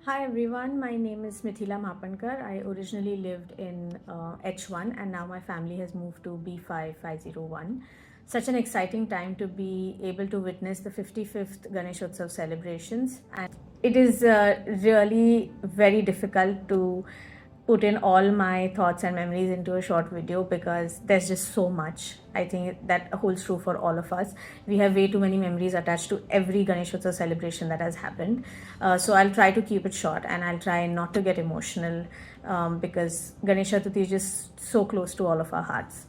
Hi everyone, my name is Mithila. I originally lived in H1 and now my family has moved to B5501. Such an exciting time to be able to witness the 55th Ganeshotsava celebrations, and it is really very difficult to put in all my thoughts and memories into a short video because there's just so much. I think that holds true for all of us. We have way too many memories attached to every Ganeshotsava celebration that has happened. So I'll try to keep it short and I'll try not to get emotional because Ganesh Chaturthi is just so close to all of our hearts.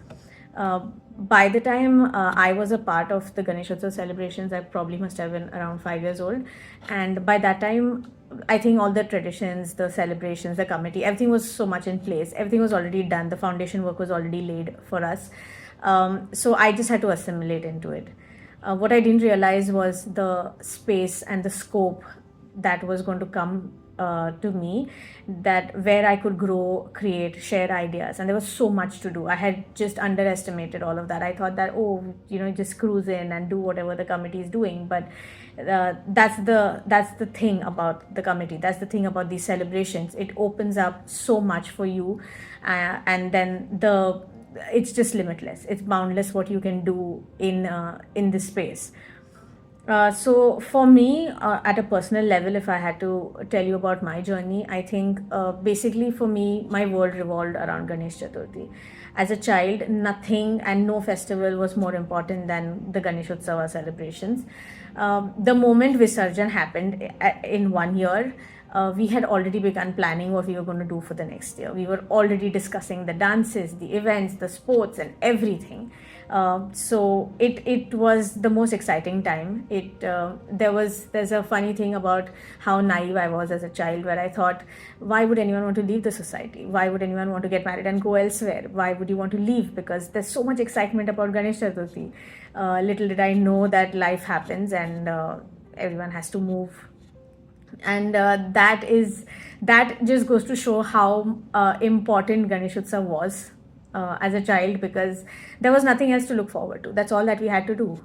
By the time I was a part of the Ganeshotsava celebrations, I probably must have been around 5 years old. And by that time, I think all the traditions, the celebrations, the committee, everything was so much in place. Everything was already done. The foundation work was already laid for us. So I just had to assimilate into it. What I didn't realize was the space and the scope that was going to come to me, that where I could grow, create, share ideas, and there was so much to do. I had just underestimated all of that. I thought that, just cruise in and do whatever the committee is doing, but that's the thing about the committee. That's the thing about these celebrations. It opens up so much for you, and then it's just limitless. It's boundless what you can do in this space. So for me, at a personal level, if I had to tell you about my journey, I think basically for me, my world revolved around Ganesh Chaturthi. As a child, nothing and no festival was more important than the Ganeshotsava celebrations. The moment Visarjan happened in 1 year, we had already begun planning what we were going to do for the next year. We were already discussing the dances, the events, the sports, and everything. So it was the most exciting time. There's a funny thing about how naive I was as a child, where I thought, why would anyone want to leave the society? Why would anyone want to get married and go elsewhere? Why would you want to leave? Because there's so much excitement about Ganesh Chaturthi. Little did I know that life happens and everyone has to move, and that just goes to show how important Ganeshotsava was as a child, because there was nothing else to look forward to. That's all that we had to do.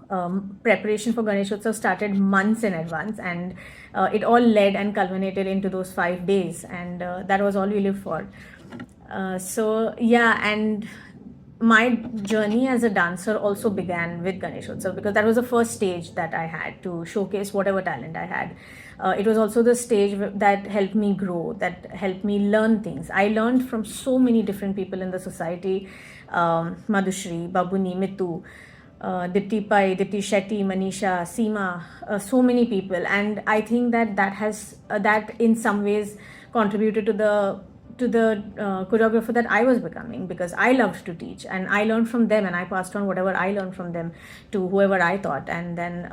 Preparation for Ganeshotsava started months in advance, and it all led and culminated into those 5 days, and that was all we lived for. So yeah, and my journey as a dancer also began with Ganeshotsava, because that was the first stage that I had to showcase whatever talent I had. It was also the stage that helped me grow, that helped me learn things. I learned from so many different people in the society: Madhushri, Babuni, Mitu, Dipti Pai, Dipti Shetty, Manisha, Seema, so many people. And I think that in some ways contributed to the choreographer that I was becoming, because I loved to teach and I learned from them and I passed on whatever I learned from them to whoever I taught. And then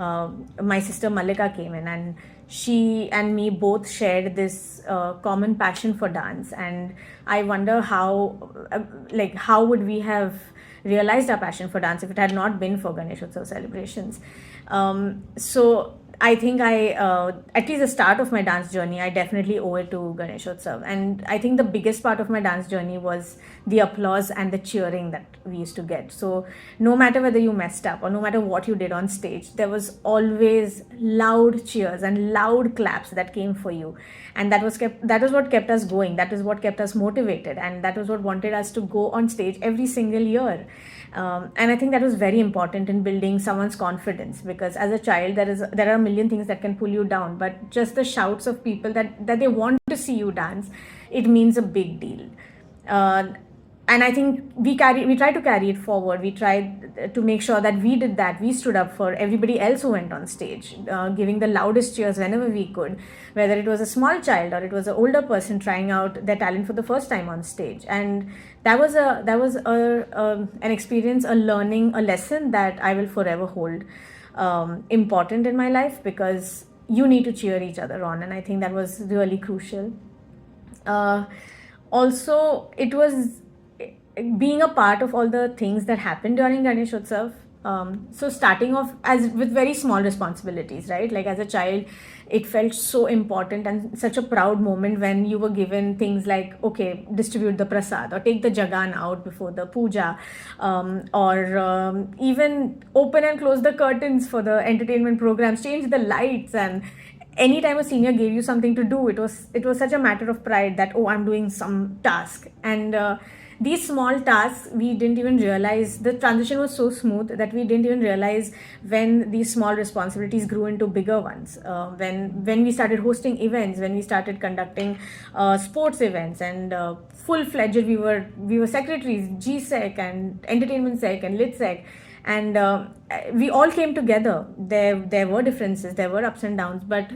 my sister Mallika came in, and she and me both shared this common passion for dance. And I wonder how would we have realized our passion for dance if it had not been for Ganeshotsava celebrations. So I think at least the start of my dance journey, I definitely owe it to Ganeshotsava. And I think the biggest part of my dance journey was the applause and the cheering that we used to get. So no matter whether you messed up or no matter what you did on stage, there was always loud cheers and loud claps that came for you. And that was what kept us going. That is what kept us motivated. And that was what wanted us to go on stage every single year. And I think that was very important in building someone's confidence, because as a child there are a million things that can pull you down, but just the shouts of people that they want to see you dance, it means a big deal. And I think we try to carry it forward. We tried to make sure that we did that. We stood up for everybody else who went on stage, giving the loudest cheers whenever we could, whether it was a small child or it was an older person trying out their talent for the first time on stage. And that was an experience, a learning, a lesson that I will forever hold important in my life, because you need to cheer each other on, and I think that was really crucial. Also, it was being a part of all the things that happened during Ganeshotsava. So starting off as with very small responsibilities, right? Like as a child, it felt so important and such a proud moment when you were given things like, okay, distribute the prasad or take the jagan out before the puja, or even open and close the curtains for the entertainment programs, change the lights, and anytime a senior gave you something to do, it was such a matter of pride that, oh, I'm doing some task. And these small tasks, we didn't even realize, the transition was so smooth that we didn't even realize when these small responsibilities grew into bigger ones. When we started hosting events, when we started conducting sports events, and full-fledged, we were secretaries, GSEC and entertainment sec and lit sec, and we all came together. There were differences, there were ups and downs, but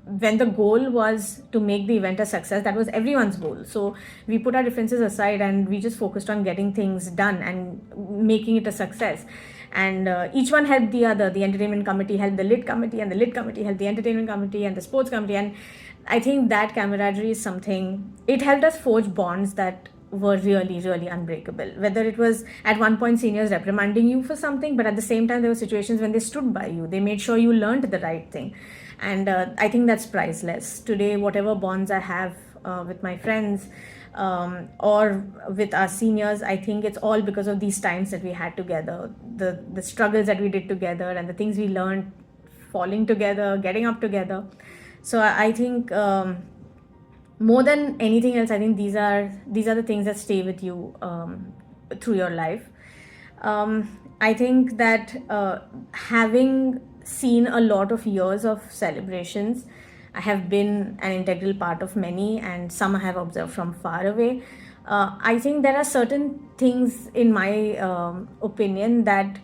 when the goal was to make the event a success, that was everyone's goal. So we put our differences aside and we just focused on getting things done and making it a success. And each one helped the other. The entertainment committee helped the lit committee, and the lit committee helped the entertainment committee and the sports committee. And I think that camaraderie is something, it helped us forge bonds that were really, really unbreakable. Whether it was at one point seniors reprimanding you for something, but at the same time there were situations when they stood by you, they made sure you learned the right thing. And I think that's priceless. Today, whatever bonds I have with my friends or with our seniors, I think it's all because of these times that we had together, the struggles that we did together, and the things we learned falling together, getting up together. So I think more than anything else, I think these are the things that stay with you through your life. I think that having seen a lot of years of celebrations, I have been an integral part of many, and some I have observed from far away. I think there are certain things, in my opinion, that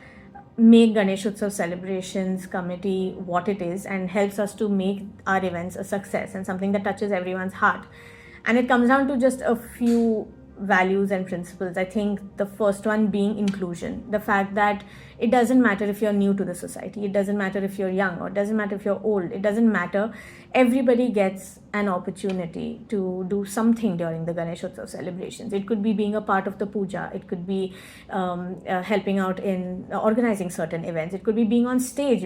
make Ganeshotsava celebrations committee what it is and helps us to make our events a success and something that touches everyone's heart. And it comes down to just a few values and principles. I think the first one being inclusion. The fact that it doesn't matter if you're new to the society, it doesn't matter if you're young, or it doesn't matter if you're old, it doesn't matter. Everybody gets an opportunity to do something during the Ganeshotsava celebrations. It could be being a part of the puja, it could be helping out in organizing certain events, it could be being on stage,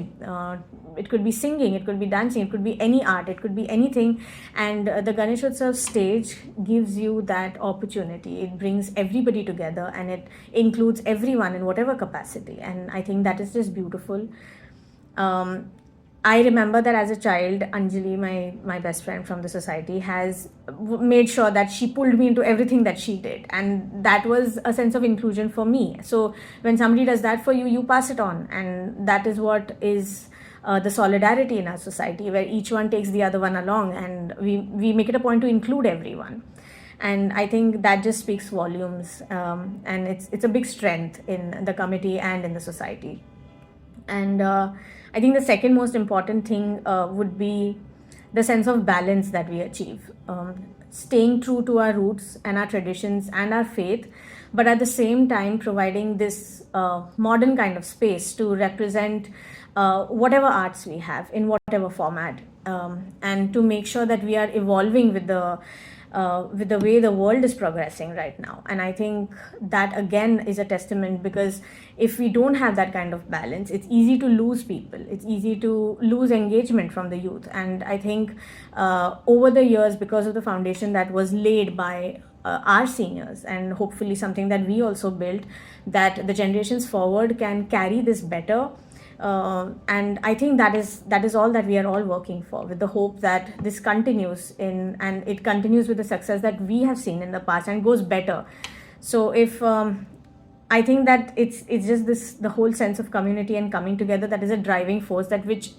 it could be singing, it could be dancing, it could be any art, it could be anything. And the Ganeshotsava stage gives you that opportunity. It brings everybody together and it includes everyone in whatever capacity. And I think that is just beautiful. I remember that as a child, Anjali, my best friend from the society, has made sure that she pulled me into everything that she did. And that was a sense of inclusion for me. So when somebody does that for you, you pass it on. And that is what is the solidarity in our society, where each one takes the other one along, and we make it a point to include everyone. And I think that just speaks volumes, and it's a big strength in the committee and in the society. And I think the second most important thing would be the sense of balance that we achieve. Staying true to our roots and our traditions and our faith, but at the same time providing this modern kind of space to represent whatever arts we have in whatever format, and to make sure that we are evolving with the way the world is progressing right now. And I think that again is a testament, because if we don't have that kind of balance, it's easy to lose people, it's easy to lose engagement from the youth. And I think over the years, because of the foundation that was laid by our seniors, and hopefully something that we also built, that the generations forward can carry this better. And I think that is all that we are all working for, with the hope that this continues and it continues with the success that we have seen in the past and goes better. So if I think that it's just the whole sense of community and coming together that is a driving force, that which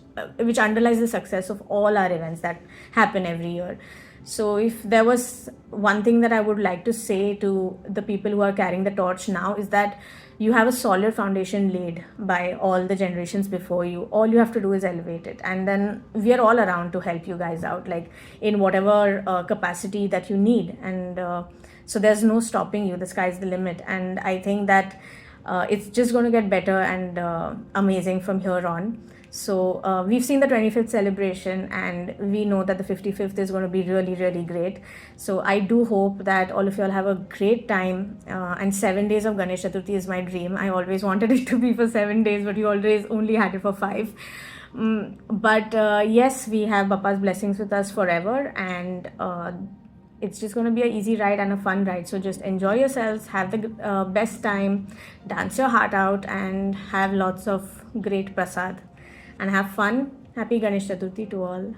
underlies the success of all our events that happen every year. So if there was one thing that I would like to say to the people who are carrying the torch now, is that you have a solid foundation laid by all the generations before you. All you have to do is elevate it, and then we are all around to help you guys out, like in whatever capacity that you need. And so there's no stopping you. The sky's the limit. And I think that it's just going to get better and amazing from here on. So we've seen the 25th celebration, and we know that the 55th is going to be really, really great. So I do hope that all of you all have a great time. And 7 days of Ganesh Chaturthi is my dream. I always wanted it to be for 7 days, but you always only had it for 5. But yes, we have Bappa's blessings with us forever, and it's just going to be an easy ride and a fun ride. So just enjoy yourselves, have the best time, dance your heart out, and have lots of great prasad. And have fun. Happy Ganesh Chaturthi to all.